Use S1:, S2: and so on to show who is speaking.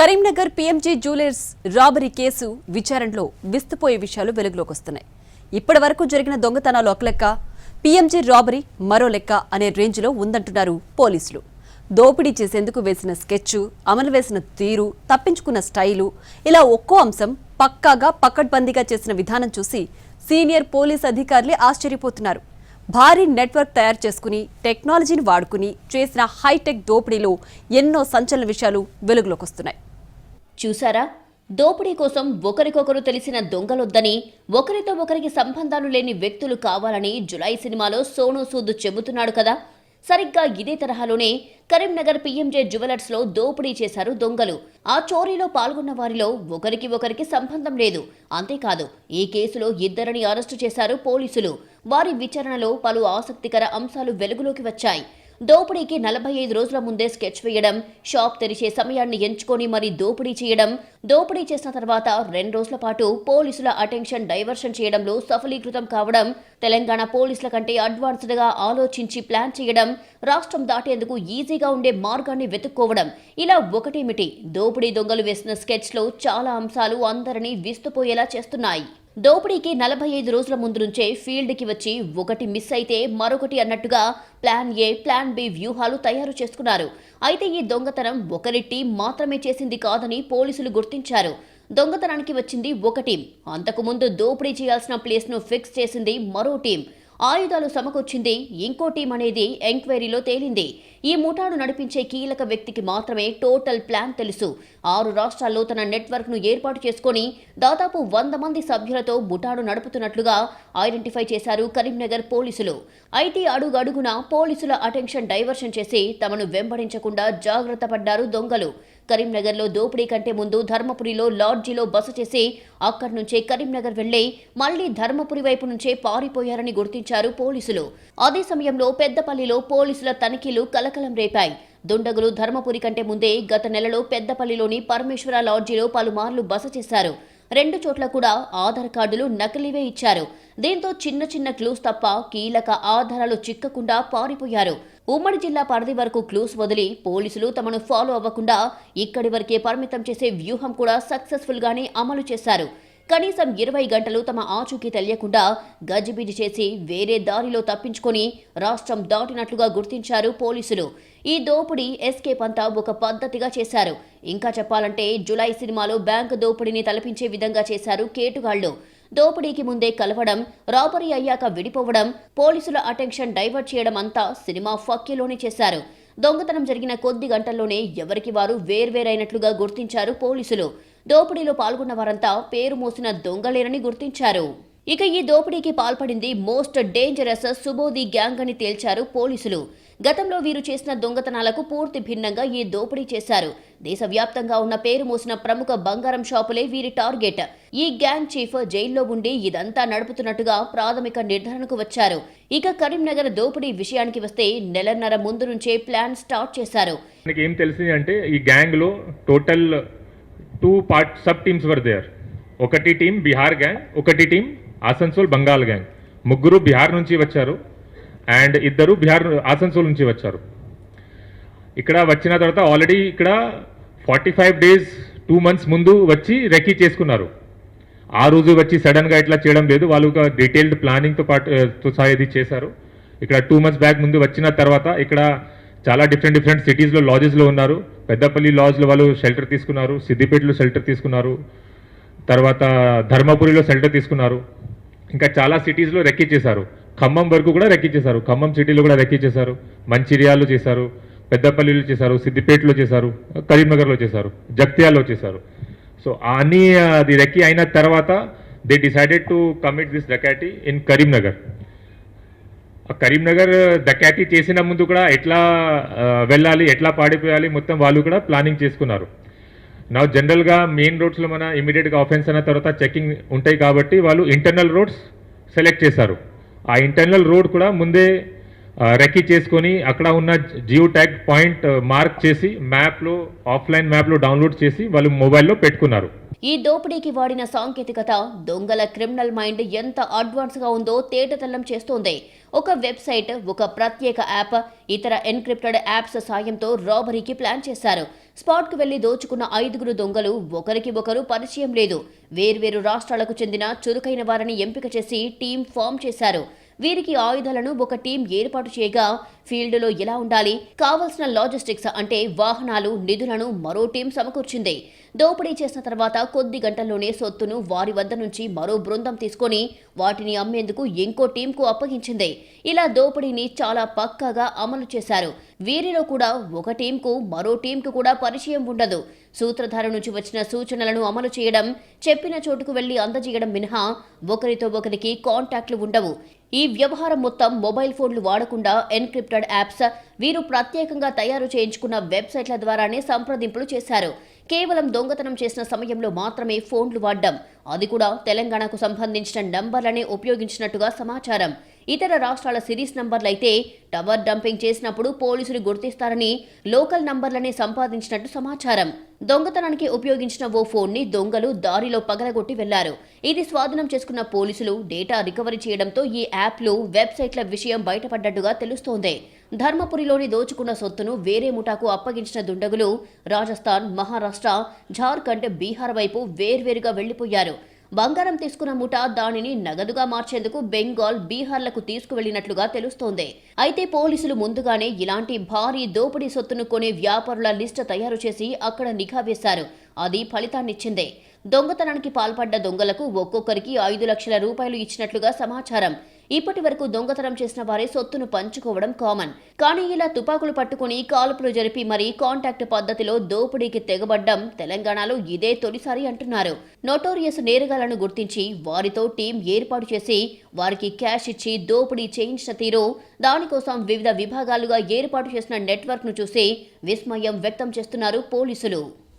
S1: Karimnagar PMG jewellers robbery case విచారణలో విస్తుపోయే విషయాలు వెలుగులోకి వస్తున్నాయి. ఇప్పటివరకు జరిగిన దొంగతనాలు ఒక లెక్క, పీఎంజీ రాబరీ మరో లెక్క అనే రేంజ్లో ఉందంటున్నారు పోలీసులు. దోపిడీ చేసేందుకు వేసిన స్కెచ్, అమలు వేసిన తీరు, తప్పించుకున్న స్టైలు, ఇలా ఒక్కో అంశం పక్కాగా పకడ్బందీగా చేసిన విధానం చూసి సీనియర్ పోలీస్ అధికారులే ఆశ్చర్యపోతున్నారు. భారీ నెట్వర్క్ తయారు చేసుకుని టెక్నాలజీని వాడుకుని చేసిన హైటెక్ దోపిడీలో ఎన్నో సంచలన విషయాలు వెలుగులోకి వస్తున్నాయి.
S2: చూసారా, దోపిడీ కోసం ఒకరికొకరు తెలిసిన దొంగలొద్దని, ఒకరితో ఒకరికి సంబంధాలు లేని వ్యక్తులు కావాలని జులై సినిమాలో సోనూ సూద్ చెబుతున్నాడు కదా. సరిగ్గా ఇదే తరహాలోనే కరీంనగర్ పీఎంజే జ్యువెలర్స్ లో దోపిడీ చేశారు దొంగలు. ఆ చోరీలో పాల్గొన్న వారిలో ఒకరికి సంబంధం లేదు. అంతేకాదు, ఈ కేసులో ఇద్దరిని అరెస్టు చేశారు పోలీసులు. వారి విచారణలో పలు ఆసక్తికర అంశాలు వెలుగులోకి వచ్చాయి. దోపిడీకి 45 రోజుల ముందే స్కెచ్ వేయడం, షాప్ తెరిచే సమయాన్ని ఎంచుకొని మరీ దోపిడీ చేయడం, దోపిడీ చేసిన తర్వాత 2 రోజుల పాటు పోలీసుల అటెన్షన్ డైవర్షన్ చేయడంలో సఫలీకృతం కావడం, తెలంగాణ పోలీసుల కంటే అడ్వాన్స్డ్ గా ఆలోచించి ప్లాన్ చేయడం, రాష్ట్రం దాటేందుకు ఈజీగా ఉండే మార్గాన్ని వెతుక్కోవడం, ఇలా ఒకటేమిటి, దోపిడీ దొంగలు వేసిన స్కెచ్ లో చాలా అంశాలు అందరినీ విస్తుపోయేలా చేస్తున్నాయి. దోపిడీకి 45 రోజుల ముందు నుంచే ఫీల్డ్కి వచ్చి ఒకటి మిస్ అయితే మరొకటి అన్నట్టుగా ప్లాన్ ఏ, ప్లాన్ బి వ్యూహాలు తయారు చేసుకున్నారు. అయితే ఈ దొంగతనం ఒకరి టీం మాత్రమే చేసింది కాదని పోలీసులు గుర్తించారు. దొంగతనానికి వచ్చింది ఒక టీం, అంతకుముందు దోపిడీ చేయాల్సిన ప్లేస్ను ఫిక్స్ చేసింది మరో టీం, ఆయుధాలు సమకూర్చింది ఇంకో టీం అనేది ఎంక్వైరీలో తేలింది. ఈ ముఠాను నడిపించే కీలక వ్యక్తికి మాత్రమే టోటల్ ప్లాన్ తెలుసు. 6 రాష్ట్రాల్లో తన నెట్వర్క్ ను ఏర్పాటు చేసుకుని దాదాపు 100 మంది సభ్యులతో ముఠాను నడుపుతున్నట్లుగా ఐడెంటిఫై చేశారు కరీంనగర్ పోలీసులు. అయితే అడుగడుగున పోలీసుల అటెన్షన్ డైవర్షన్ చేసి తమను వెంబడించకుండా జాగ్రత్త పడ్డారు దొంగలు. కరీంనగర్లో దోపిడీ కంటే ముందు ధర్మపురిలో లాడ్జిలో బస చేసి అక్కడి నుంచే కరీంనగర్ వెళ్లి మళ్లీ ధర్మపురి వైపు నుంచే పారిపోయారని గుర్తించారు పోలీసులు. అదే సమయంలో పెద్దపల్లిలో పోలీసుల తనిఖీలు కలకలం రేపాయి. దుండగులు ధర్మపురి కంటే ముందే గత నెలలో పెద్దపల్లిలోని పరమేశ్వర లాడ్జిలో పలుమార్లు బస చేశారు. 2 చోట్ల కూడా ఆధార్ కార్డులు నకిలీవే ఇచ్చారు. దీంతో చిన్న చిన్న క్లూస్ తప్ప కీలక ఆధారాలు చిక్కకుండా పారిపోయారు. ఉమ్మడి జిల్లా పరిధి వరకు క్లూస్ వదిలి పోలీసులు తమను ఫాలో అవ్వకుండా ఇక్కడి వరకే పరిమితం చేసే వ్యూహం కూడా సక్సెస్ఫుల్ గానే అమలు చేశారు. కనీసం 20 గంటలు తమ ఆచూకీ తెలియకుండా గజిబిజి చేసి వేరే దారిలో తప్పించుకొని రాష్ట్రం దాటినట్లుగా గుర్తించారు పోలీసులు. ఈ దోపిడీ ఎస్కేప్ అంతా ఒక పద్ధతిగా చేశారు. ఇంకా చెప్పాలంటే జులై సినిమాలో బ్యాంకు దోపిడీని తలపించే విధంగా చేశారు కేటుగాళ్లు. దోపిడీకి ముందే కలవడం, రాబరీ అయ్యాక విడిపోవడం, పోలీసుల అటెన్షన్ డైవర్ట్ చేయడం అంతా సినిమా ఫక్కీలోనే చేశారు. దొంగతనం జరిగిన కొద్ది గంటల్లోనే ఎవరికి వారు వేర్వేరైనట్లుగా గుర్తించారు పోలీసులు. దోపిడీలో పాల్గొన్న వారంతా పేరు మోసిన దొంగలేనని గుర్తించారు. ఇక ఈ దోపిడీకి పాల్పడింది మోస్ట్ డేంజరస్ సుబోధి గ్యాంగ్ అని తేల్చారు పోలీసులు. గతంలో వీరు చేసిన దొంగతనాలకు పూర్తి భిన్నంగా ఈ దోపిడీ చేశారు. దేశవ్యాప్తంగా ఉన్న పేరు మోసిన ప్రముఖ బంగారం షాపులే వీరి టార్గెట్. ఈ గ్యాంగ్ చీఫ్ జైల్లో ఉండి ఇదంతా నడుపుతున్నట్టుగా ప్రాథమిక నిర్ధారణకు వచ్చారు. ఇక కరీంనగర్ దోపిడీ విషయానికి వస్తే నెలన్నర ముందు నుంచే ప్లాన్ స్టార్ట్ చేశారు.
S3: ఏం తెలిసింది అంటే ఈ గ్యాంగ్ లో total 2 sub teams were there. ఒకటి టీం బీహార్ గ్యాంగ్, ఒకటి టీం ఆసన్సోల్ బంగాల్ గ్యాంగ్. ముగ్గురు బీహార్ నుంచి వచ్చారు అండ్ ఇద్దరు ఆసన్సోల్ నుంచి వచ్చారు. ఇక్కడ వచ్చిన తర్వాత ఆల్రెడీ ఇక్కడ 45 days 2 months ముందు వచ్చి రెక్కీ చేసుకున్నారు. ఆ రోజు వచ్చి సడన్గా ఇట్లా చేయడం లేదు, వాళ్ళు ఒక డీటెయిల్డ్ ప్లానింగ్తో పాటు సహా ఇది చేశారు. ఇక్కడ 2 months బ్యాక్ ముందు వచ్చిన తర్వాత ఇక్కడ చాలా డిఫరెంట్ సిటీస్లో లాడ్జెస్లో ఉన్నారు. పెద్దపల్లి లాడ్జ్లో వాళ్ళు షెల్టర్ తీసుకున్నారు, సిద్దిపేటలో షెల్టర్ తీసుకున్నారు, తర్వాత ధర్మపురిలో షెల్టర్ తీసుకున్నారు. ఇంకా చాలా సిటీస్లో రెక్కీ చేశారు. ఖమ్మం వరకు కూడా రెక్కీ చేశారు, ఖమ్మం సిటీలో కూడా రెక్కీ చేశారు, మంచిర్యాలలో చేశారు, పెద్దపల్లిలో చేశారు, సిద్దిపేటలో చేశారు, కరీంనగర్లో చేశారు, జగిత్యాలలో చేశారు. సో అన్ని అది రెక్కీ అయిన తర్వాత they decided to commit this dacoity in Karimnagar. Karimnagar dacoity చేసిన ముందు కూడా ఎట్లా వెళ్ళాలి, ఎట్లా పాడిపోయాలి మొత్తం వాళ్ళు కూడా ప్లానింగ్ చేసుకున్నారు. నా జనరల్గా మెయిన్ రోడ్స్లో మన ఇమీడియట్గా ఆఫెన్స్ అయిన తర్వాత చెకింగ్ ఉంటాయి కాబట్టి వాళ్ళు ఇంటర్నల్ రోడ్స్ సెలెక్ట్ చేశారు. ఆ ఇంటర్నల్ రోడ్ కూడా ముందే రెక్కీ చేసుకొని అక్కడ ఉన్న జియో ట్యాగ్ పాయింట్ మార్క్ చేసి మ్యాప్లో, ఆఫ్లైన్ మ్యాప్లో డౌన్లోడ్ చేసి వాళ్ళు మొబైల్లో పెట్టుకున్నారు.
S2: ఈ దోపిడీకి వాడిన సాంకేతికత దొంగల క్రిమినల్ మైండ్ ఎంత అడ్వాన్స్గా ఉందో తేటతెల్లం చేస్తోంది. ఒక వెబ్సైట్, ఒక ప్రత్యేక యాప్, ఇతర ఎన్క్రిప్టెడ్ యాప్స్ సాయంతో రాబరీకి ప్లాన్ చేశారు. స్పాట్కు వెళ్లి దోచుకున్న 5 దొంగలు ఒకరికి ఒకరు పరిచయం లేదు. వేర్వేరు రాష్ట్రాలకు చెందిన చురుకైన వారిని ఎంపిక చేసి టీం ఫామ్ చేశారు. వీరికి ఆయుధాలను ఒక టీం ఏర్పాటు చేయగా ఫీల్డ్లో ఎలా ఉండాలి, కావలసిన లాజిస్టిక్స్ అంటే వాహనాలు, నిధులను మరో టీం సమకూర్చింది. దోపిడీ చేసిన తర్వాత కొద్ది గంటల్లోనే సొత్తును వారి వద్ద నుంచి మరో బృందం తీసుకొని వాటిని అమ్మేందుకు ఇంకో టీంకు అప్పగించింది. ఇలా దోపిడీని చాలా పక్కాగా అమలు చేశారు. వీరిలో కూడా ఒక టీంకు మరో టీంకు కూడా పరిచయం ఉండదు. సూత్రధార నుంచి వచ్చిన సూచనలను అమలు చేయడం, చెప్పిన చోటుకు వెళ్లి అందజేయడం మినహా ఒకరితో ఒకరికి కాంటాక్ట్లు ఉండవు. ఈ వ్యవహారం మొత్తం మొబైల్ ఫోన్లు వాడకుండా ఎన్క్రిప్టెడ్ యాప్స్, వీరు ప్రత్యేకంగా తయారు చేయించుకున్న వెబ్సైట్ల ద్వారానే సంప్రదింపులు చేశారు. కేవలం దొంగతనం చేసిన సమయంలో మాత్రమే ఫోన్లు వాడ్డం, అది కూడా తెలంగాణకు సంబంధించిన నంబర్లనే ఉపయోగించినట్టుగా సమాచారం. ఇతర రాష్ట్రాల సిరీస్ నంబర్లైతే టవర్ డంపింగ్ చేసినప్పుడు పోలీసులు గుర్తిస్తారని లోకల్ నంబర్లనే సంపాదించినట్టు సమాచారం. దొంగతనానికి ఉపయోగించిన ఓ ఫోన్ని దొంగలు దారిలో పగలగొట్టి వెళ్లారు. ఇది స్వాధీనం చేసుకున్న పోలీసులు డేటా రికవరీ చేయడంతో ఈ యాప్లు, వెబ్సైట్ల విషయం బయటపడ్డట్టుగా తెలుస్తోంది. ధర్మపురిలోని దోచుకున్న సొత్తును వేరే ముఠాకు అప్పగించిన దుండగులు రాజస్థాన్, మహారాష్ట్ర, ఝార్ఖండ్, బీహార్ వైపు వేర్వేరుగా వెళ్లిపోయారు. బంగారం తీసుకున్న ముఠా దానిని నగదుగా మార్చేందుకు బెంగాల్, బీహార్లకు తీసుకువెళ్లినట్లుగా తెలుస్తోంది. అయితే పోలీసులు ముందుగానే ఇలాంటి భారీ దోపిడీ సొత్తును కొనే వ్యాపారుల లిస్టు తయారు చేసి అక్కడ నిఘా వేశారు. అది ఫలితాన్నిచ్చింది. దొంగతనానికి పాల్పడ్డ దొంగలకు ఒక్కొక్కరికి 5 లక్షల రూపాయలు ఇచ్చినట్లుగా సమాచారం. ఇప్పటి వరకు దొంగతనం చేసిన వారే సొత్తును పంచుకోవడం కామన్. కానీ ఇలా తుపాకులు పట్టుకుని కాల్పులు జరిపి మరీ కాంటాక్ట్ పద్ధతిలో దోపిడీకి తెగబడ్డం తెలంగాణలో ఇదే తొలిసారి అంటున్నారు. నోటోరియస్ నేరగాళ్లను గుర్తించి వారితో టీం ఏర్పాటు చేసి వారికి క్యాష్ ఇచ్చి దోపిడీ చేయించిన తీరు, దానికోసం వివిధ విభాగాలుగా ఏర్పాటు చేసిన నెట్వర్క్ను చూసి విస్మయం వ్యక్తం చేస్తున్నారు పోలీసులు.